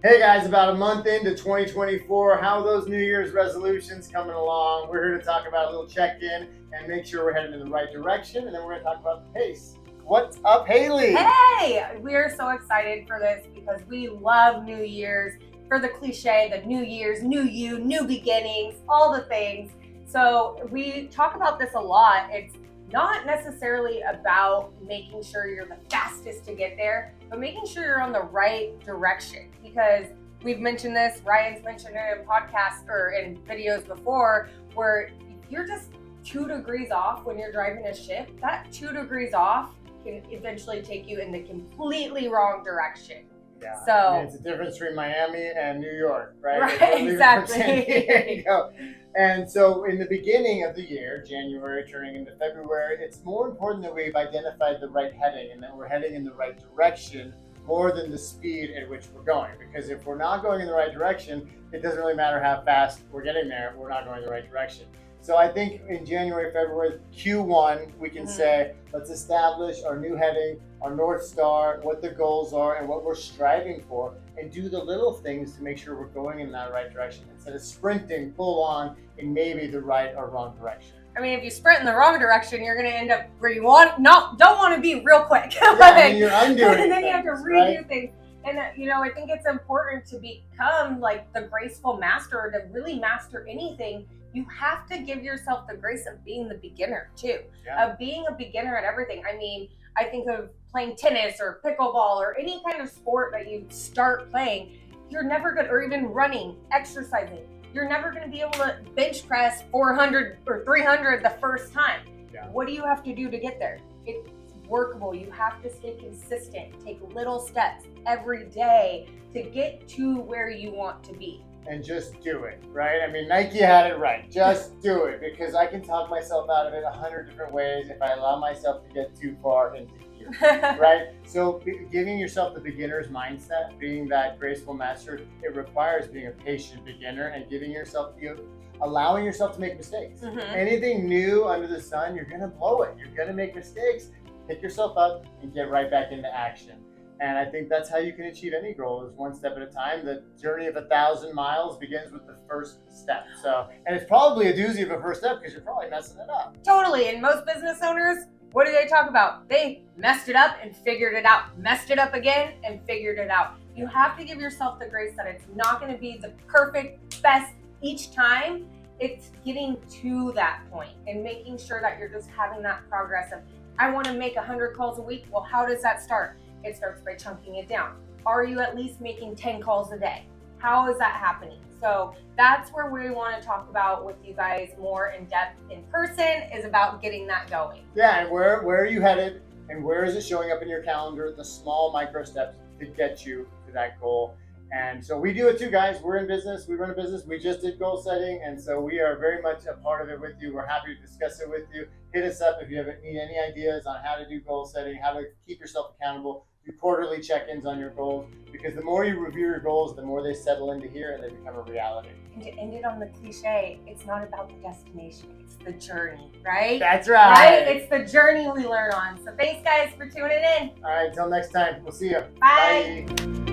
Hey guys, about a month into 2024, how are those New Year's resolutions coming along? We're here to talk about a little check-in and make sure we're heading in the right direction, and then we're going to talk about the pace. What's up, Haley? Hey, we are so excited for this because we love New Year's. For the cliche, the New Year's, new you, new beginnings, all the things. So we talk about this a lot. It's not necessarily about making sure you're the fastest to get there, but making sure you're on the right direction. Because we've mentioned this, Ryan's mentioned it in podcasts or in videos before, where you're just 2 degrees off when you're driving a ship. That 2 degrees off can eventually take you in the completely wrong direction. Yeah. So I mean, it's the difference between Miami and New York, right? Right, exactly. There you go. And so in the beginning of the year, January turning into February, it's more important that we've identified the right heading and that we're heading in the right direction more than the speed at which we're going. Because if we're not going in the right direction, it doesn't really matter how fast we're getting there, we're not going in the right direction. So I think in January, February, Q1, we can say, let's establish our new heading, our North Star, what the goals are and what we're striving for, and do the little things to make sure we're going in that right direction instead of sprinting full on in maybe the right or wrong direction. I mean, if you sprint in the wrong direction, you're going to end up where you don't want to be real quick. And you're undoing and then you have to redo right? things. And I think it's important to become like the graceful master, or to really master anything. You have to give yourself the grace of being the beginner too, of being a beginner at everything. I mean, I think of playing tennis or pickleball or any kind of sport that you start playing. You're never good, or even running, exercising. You're never going to be able to bench press 400 or 300 the first time. Yeah. What do you have to do to get there? It's workable. You have to stay consistent, take little steps every day to get to where you want to be. And just do it, right? I mean, Nike had it right. Just do it, because I can talk myself out of it 100 different ways if I allow myself to get too far into here, right? So giving yourself the beginner's mindset, being that graceful master, it requires being a patient beginner and giving yourself, allowing yourself to make mistakes. Anything new under the sun, you're gonna blow it. You're gonna make mistakes. Pick yourself up and get right back into action. And I think that's how you can achieve any goal, is one step at a time. The journey of 1,000 miles begins with the first step. So, and it's probably a doozy of a first step because you're probably messing it up. Totally. And most business owners, what do they talk about? They messed it up and figured it out, messed it up again and figured it out. You have to give yourself the grace that it's not going to be the perfect best each time. It's getting to that point and making sure that you're just having that progress of, I want to make 100 calls a week. Well, how does that start? It starts by chunking it down. Are you at least making 10 calls a day? How is that happening? So that's where we want to talk about with you guys more in depth in person, is about getting that going. Yeah, and where are you headed, and where is it showing up in your calendar, the small micro steps to get you to that goal. And so we do it too, guys. We're in business, we run a business, we just did goal setting, and so we are very much a part of it with you. We're happy to discuss it with you. Hit us up if you need any ideas on how to do goal setting, how to keep yourself accountable. Do quarterly check-ins on your goals, because the more you review your goals, the more they settle into here and they become a reality. And to end it on the cliche, it's not about the destination, it's the journey, right? That's right. Right? It's the journey we learn on. So thanks guys for tuning in. All right, until next time, we'll see you. Bye. Bye.